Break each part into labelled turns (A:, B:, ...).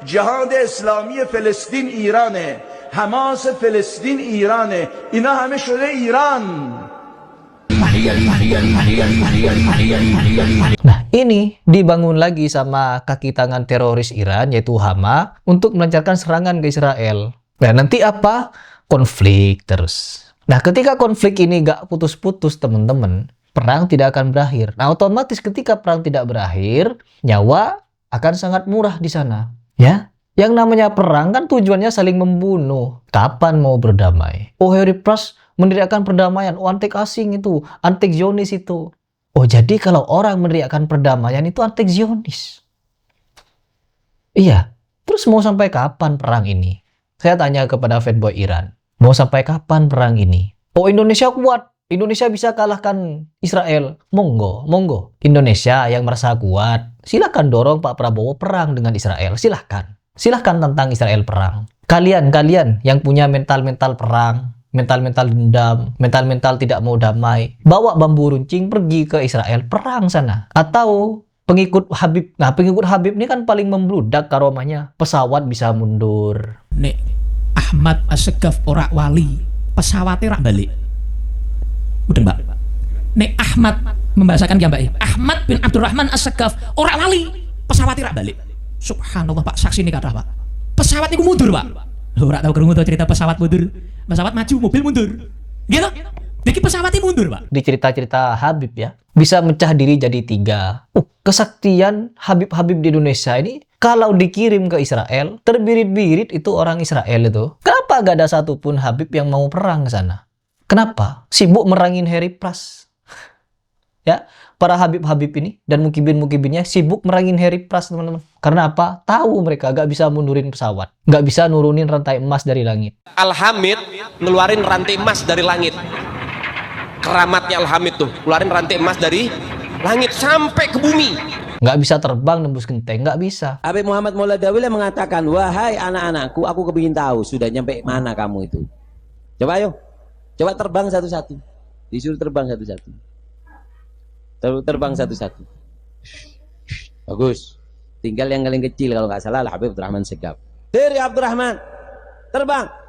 A: جهاد اسلامی فلسطین ایرانه، حماس فلسطین ایرانه، اینا همه شده ایران.
B: Nah, ini dibangun lagi sama kaki tangan teroris Iran, yaitu Hamas, untuk melancarkan serangan ke Israel. Nah, nanti apa? Konflik terus. Nah, ketika konflik ini gak putus-putus, teman-teman, perang tidak akan berakhir. Nah, otomatis ketika perang tidak berakhir, nyawa akan sangat murah di sana. Ya, yang namanya perang kan tujuannya saling membunuh. Kapan mau berdamai? Oh, Harry Pras meneriakkan perdamaian. Oh, antek asing itu, antek Zionis itu. Oh, jadi kalau orang meneriakkan perdamaian itu antek Zionis. Iya. Terus mau sampai kapan perang ini? Saya tanya kepada fanboy Iran. Mau sampai kapan perang ini? Oh, Indonesia kuat. Indonesia bisa kalahkan Israel. Monggo, monggo. Indonesia yang merasa kuat, silahkan dorong Pak Prabowo perang dengan Israel. Silahkan. Silahkan tantang Israel perang. Kalian yang punya mental-mental perang, mental-mental dendam, mental-mental tidak mau damai, bawa bambu runcing pergi ke Israel, perang sana. Atau pengikut Habib. Nah, pengikut Habib ini kan paling membludak karomahnya. Pesawat bisa mundur.
C: Nek Ahmad Assegaf ora wali, pesawatnya rak balik. Udah Mbak. Nek Ahmad membahasakan ya Mbak. Ahmad bin Abdurrahman Assegaf ora wali, pesawatnya rak balik. Subhanallah Pak, saksi ini kata Pak. Pesawat itu mundur Pak. Lo ora tahu kerungu tuh cerita pesawat mundur. Pesawat maju, mobil mundur. Gitu. Jadi pesawatnya mundur Pak.
B: Di cerita-cerita Habib ya, bisa mecah diri jadi 3. Kesaktian Habib-Habib di Indonesia ini kalau dikirim ke Israel, terbirit-birit itu orang Israel itu. Kenapa gak ada satupun Habib yang mau perang ke sana? Kenapa? Sibuk merangin Harry Pras. Ya, para Habib-Habib ini dan mukibin-mukibinnya sibuk merangin Harry Pras, teman-teman. Karena apa? Tahu mereka gak bisa mundurin pesawat, gak bisa nurunin rantai emas dari langit.
D: Al-Hamid ngeluarin rantai emas dari langit. Keramatnya Al-Hamid tuh, ngeluarin rantai emas dari langit sampai ke bumi.
B: Nggak bisa terbang nembus genteng, nggak bisa.
E: Habib Muhammad Maula Dawil yang mengatakan, wahai anak-anakku, aku kepingin tahu sudah nyampe mana kamu itu. Coba ayo, coba terbang satu-satu. Disuruh terbang satu-satu. Terbang satu-satu. Bagus. Tinggal yang paling kecil kalau nggak salah Habib Abdurrahman Segaf. Dari Abdurrahman,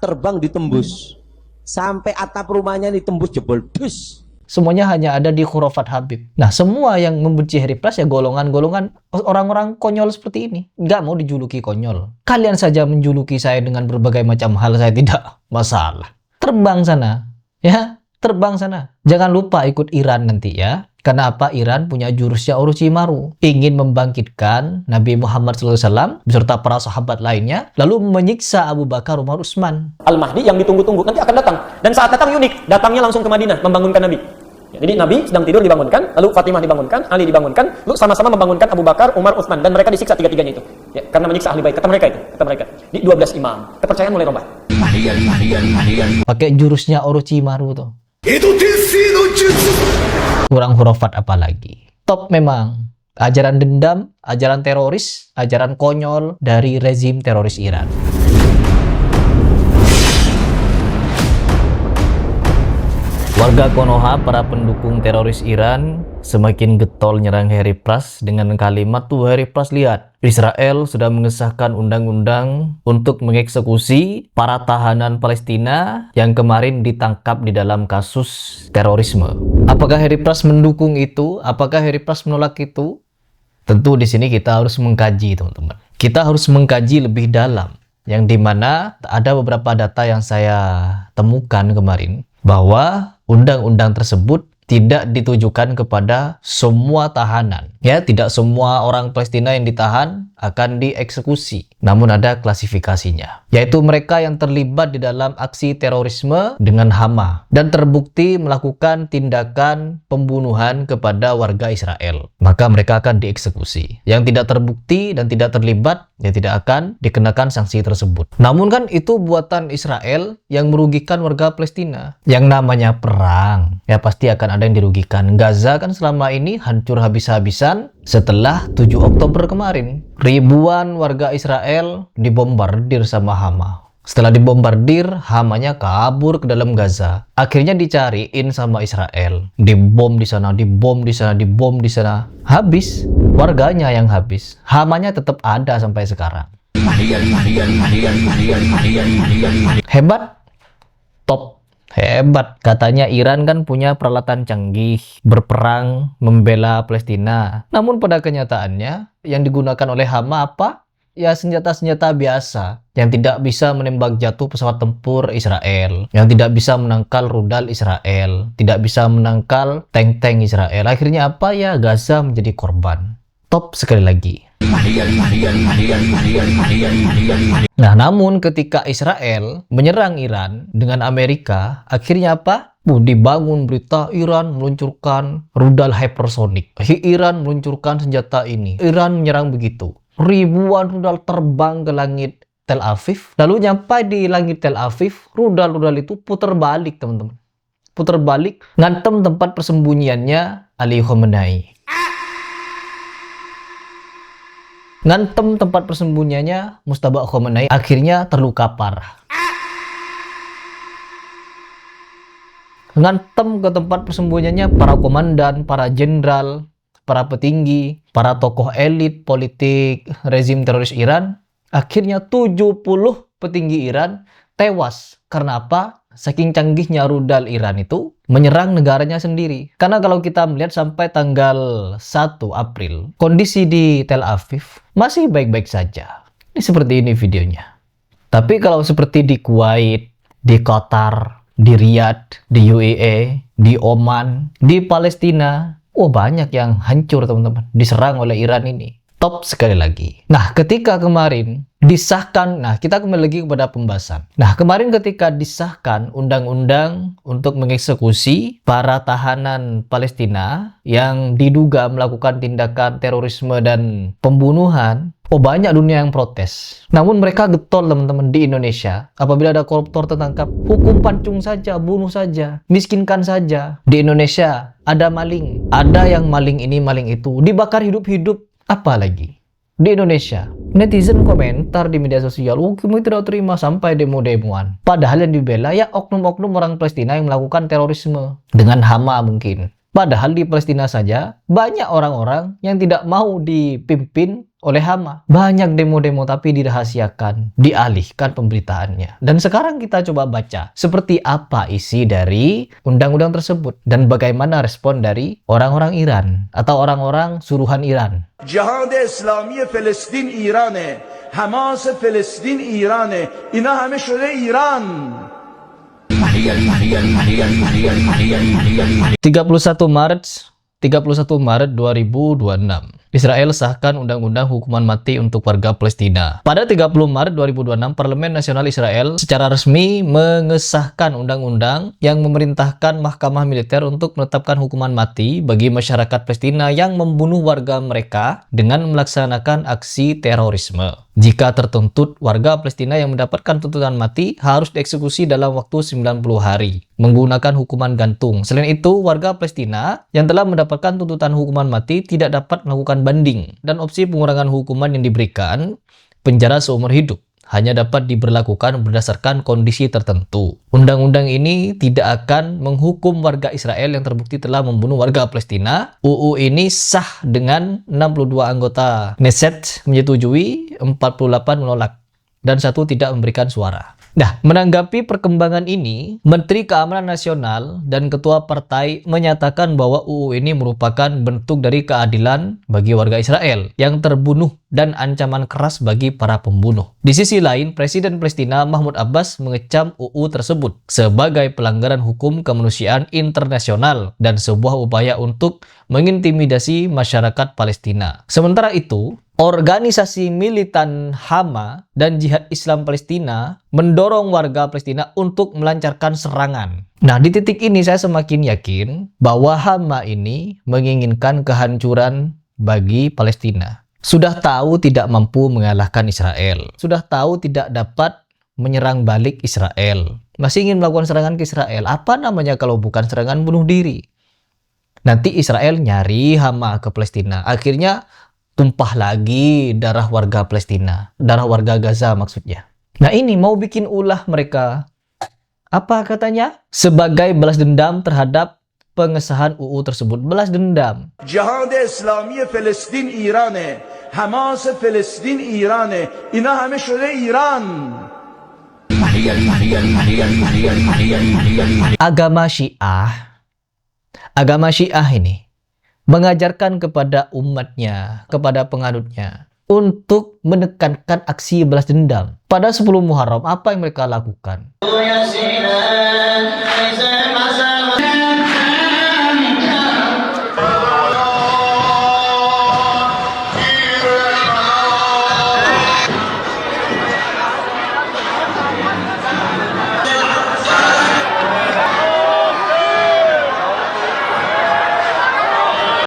E: terbang ditembus sampai atap rumahnya ditembus jebol dus.
B: Semuanya hanya ada di khurafat Habib. Nah, semua yang membenci Harry Pras ya golongan-golongan orang-orang konyol seperti ini. Nggak mau dijuluki konyol. Kalian saja menjuluki saya dengan berbagai macam hal, saya tidak masalah. Terbang sana, ya, terbang sana. Jangan lupa ikut Iran nanti ya. Karena apa? Iran punya jurusnya Orochimaru. Ingin membangkitkan Nabi Muhammad SAW beserta para sahabat lainnya, lalu menyiksa Abu Bakar, Umar, Utsman.
F: Al-Mahdi yang ditunggu-tunggu nanti akan datang. Dan saat datang unik, datangnya langsung ke Madinah membangunkan Nabi. Ya, jadi Nabi sedang tidur dibangunkan, lalu Fatimah dibangunkan, Ali dibangunkan, lalu sama-sama membangunkan Abu Bakar, Umar, Utsman, dan mereka disiksa tiga-tiganya itu. Ya, karena menyiksa ahli bait, kata mereka itu, kata mereka. Di 12 imam, kepercayaan mulai rombak.
B: Pakai jurusnya Orochimaru tuh.
A: Itu Tensei no Jutsu.
B: Kurang hurufat apalagi. Top memang. Ajaran dendam, ajaran teroris, ajaran konyol dari rezim teroris Iran. Warga Konoha, para pendukung teroris Iran, semakin getol nyerang Harry Pras dengan kalimat tuh, Harry Pras lihat, Israel sudah mengesahkan undang-undang untuk mengeksekusi para tahanan Palestina yang kemarin ditangkap di dalam kasus terorisme. Apakah Harry Pras mendukung itu? Apakah Harry Pras menolak itu? Tentu di sini kita harus mengkaji, teman-teman. Kita harus mengkaji lebih dalam, yang dimana ada beberapa data yang saya temukan kemarin, bahwa undang-undang tersebut tidak ditujukan kepada semua tahanan. Ya, tidak semua orang Palestina yang ditahan akan dieksekusi. Namun ada klasifikasinya, yaitu mereka yang terlibat di dalam aksi terorisme dengan Hamas dan terbukti melakukan tindakan pembunuhan kepada warga Israel, maka mereka akan dieksekusi. Yang tidak terbukti dan tidak terlibat, ya tidak akan dikenakan sanksi tersebut. Namun kan itu buatan Israel yang merugikan warga Palestina. Yang namanya perang, ya pasti akan ada yang dirugikan. Gaza kan selama ini hancur habis-habisan setelah 7 Oktober kemarin. Ribuan warga Israel dibombardir sama Hamas. Setelah dibombardir, Hamanya kabur ke dalam Gaza. Akhirnya dicariin sama Israel. Dibom di sana, dibom di sana, dibom di sana. Habis, warganya yang habis. Hamanya tetap ada sampai sekarang. Hebat, top, hebat. Katanya Iran kan punya peralatan canggih berperang membela Palestina. Namun pada kenyataannya yang digunakan oleh Hama apa? Ya senjata-senjata biasa yang tidak bisa menembak jatuh pesawat tempur Israel, yang tidak bisa menangkal rudal Israel, tidak bisa menangkal tank-tank Israel. Akhirnya apa ya? Gaza menjadi korban. Top sekali lagi. Nah, namun ketika Israel menyerang Iran dengan Amerika, akhirnya apa? Dibangun berita Iran meluncurkan rudal hypersonic. Iran meluncurkan senjata ini. Iran menyerang begitu. Ribuan rudal terbang ke langit Tel Aviv. Lalu nyampai di langit Tel Aviv, rudal-rudal itu putar balik, teman-teman. Putar balik, ngantem tempat persembunyiannya Ali Khamenei. Ngantem tempat persembunyiannya Mujtaba Khamenei, akhirnya terluka parah. Ngantem ke tempat persembunyiannya para komandan, para jenderal, para petinggi, para tokoh elit politik rezim teroris Iran. Akhirnya 70 petinggi Iran tewas. Karena apa? Saking canggihnya rudal Iran itu menyerang negaranya sendiri. Karena kalau kita melihat sampai tanggal 1 April, kondisi di Tel Aviv masih baik-baik saja. Ini seperti ini videonya. Tapi kalau seperti di Kuwait, di Qatar, di Riyadh, di UAE, di Oman, di Palestina, banyak yang hancur, teman-teman, diserang oleh Iran ini. Top sekali lagi. Nah, ketika kemarin disahkan, nah kita kembali lagi kepada pembahasan. Nah, kemarin ketika disahkan undang-undang untuk mengeksekusi para tahanan Palestina yang diduga melakukan tindakan terorisme dan pembunuhan, banyak dunia yang protes. Namun mereka getol, teman-teman, di Indonesia. Apabila ada koruptor tertangkap, hukum pancung saja, bunuh saja, miskinkan saja. Di Indonesia ada maling, ada yang maling ini, maling itu, dibakar hidup-hidup. Apalagi di Indonesia, netizen komentar di media sosial, kami tidak terima, sampai demo-demoan. Padahal yang dibela ya oknum-oknum orang Palestina yang melakukan terorisme dengan Hama mungkin. Padahal di Palestina saja banyak orang-orang yang tidak mau dipimpin oleh Hama. Banyak demo-demo tapi dirahasiakan, dialihkan pemberitaannya. Dan sekarang kita coba baca seperti apa isi dari undang-undang tersebut dan bagaimana respon dari orang-orang Iran atau orang-orang suruhan Iran.
A: جهاد اسلامی فلسطین ایرانه، حماس فلسطین ایرانه، اینا همه شده ایران.
B: 31 Maret 2026. Israel sahkan undang-undang hukuman mati untuk warga Palestina. Pada 30 Maret 2026, Parlemen Nasional Israel secara resmi mengesahkan undang-undang yang memerintahkan mahkamah militer untuk menetapkan hukuman mati bagi masyarakat Palestina yang membunuh warga mereka dengan melaksanakan aksi terorisme. Jika tertuntut, warga Palestina yang mendapatkan tuntutan mati harus dieksekusi dalam waktu 90 hari menggunakan hukuman gantung. Selain itu, warga Palestina yang telah mendapatkan tuntutan hukuman mati tidak dapat melakukan banding, dan opsi pengurangan hukuman yang diberikan penjara seumur hidup hanya dapat diberlakukan berdasarkan kondisi tertentu. Undang-undang ini tidak akan menghukum warga Israel yang terbukti telah membunuh warga Palestina. UU ini sah dengan 62 anggota Knesset menyetujui, 48 menolak, dan 1 tidak memberikan suara. Nah, menanggapi perkembangan ini, Menteri Keamanan Nasional dan Ketua Partai menyatakan bahwa UU ini merupakan bentuk dari keadilan bagi warga Israel yang terbunuh dan ancaman keras bagi para pembunuh. Di sisi lain, Presiden Palestina Mahmud Abbas mengecam UU tersebut sebagai pelanggaran hukum kemanusiaan internasional dan sebuah upaya untuk mengintimidasi masyarakat Palestina. Sementara itu, organisasi militan Hama dan Jihad Islam Palestina mendorong warga Palestina untuk melancarkan serangan. Nah, di titik ini saya semakin yakin bahwa Hama ini menginginkan kehancuran bagi Palestina. Sudah tahu tidak mampu mengalahkan Israel. Sudah tahu tidak dapat menyerang balik Israel. Masih ingin melakukan serangan ke Israel. Apa namanya kalau bukan serangan bunuh diri? Nanti Israel nyari Hama ke Palestina. Akhirnya tumpah lagi darah warga Palestina, darah warga Gaza maksudnya. Nah, ini mau bikin ulah mereka. Apa katanya? Sebagai balas dendam terhadap pengesahan UU tersebut. Balas dendam.
A: جهاد اسلامی فلسطین ایرانه، حماس فلسطین ایرانه. اینا همه شده ایران.
B: Agama Syiah ini mengajarkan kepada umatnya, kepada penganutnya untuk menekankan aksi balas dendam. Pada 10 Muharram, apa yang mereka lakukan?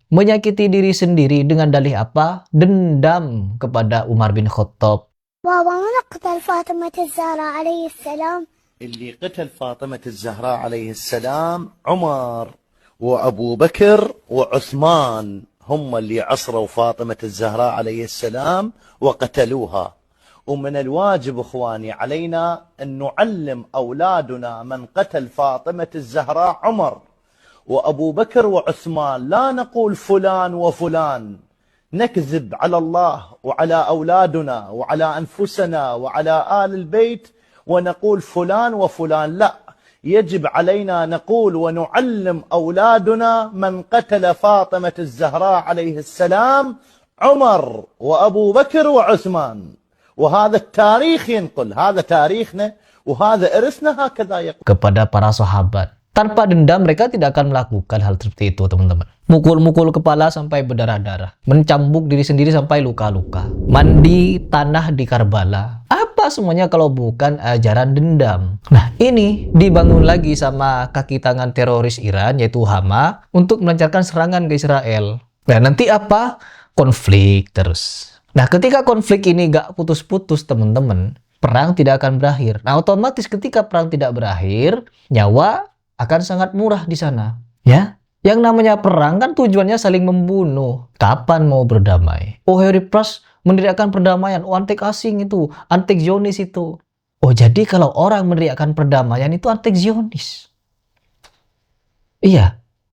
B: Menyakiti diri sendiri dengan dalih apa? Dendam kepada Umar bin Khattab.
G: بابا من قتل فاطمة الزهراء عليه السلام؟
H: اللي قتل فاطمة الزهراء عليه السلام عمر وأبو بكر وعثمان، هم اللي عصروا فاطمة الزهراء عليه السلام وقتلوها. ومن الواجب إخواني علينا أن نعلم أولادنا من قتل فاطمة الزهراء عمر وأبو بكر وعثمان، لا نقول فلان وفلان، نكذب على الله وعلى أولادنا وعلى أنفسنا وعلى آل البيت ونقول فلان وفلان. لا، يجب علينا نقول ونعلم أولادنا من قتل فاطمة الزهراء عليه السلام عمر وأبو بكر وعثمان. وهذا التاريخ ينقل، هذا تاريخنا وهذا إرثنا هكذا يقول.
B: Kepada para sahabat. Tanpa dendam mereka tidak akan melakukan hal seperti itu, teman-teman. Mukul-mukul kepala sampai berdarah-darah, mencambuk diri sendiri sampai luka-luka, mandi tanah di Karbala. Apa semuanya kalau bukan ajaran dendam? Nah, ini dibangun lagi sama kaki tangan teroris Iran, yaitu Hama, untuk melancarkan serangan ke Israel. Nah, nanti apa? Konflik terus. Nah, ketika konflik ini gak putus-putus, teman-teman, perang tidak akan berakhir. Nah, otomatis ketika perang tidak berakhir, nyawa akan sangat murah di sana, ya. Yang namanya perang kan tujuannya saling membunuh. Kapan mau berdamai? Oh, Harry Pras meneriakkan perdamaian. Oh, antek asing itu, antek Zionis itu. Oh, jadi kalau orang meneriakkan perdamaian itu antek Zionis. Iya,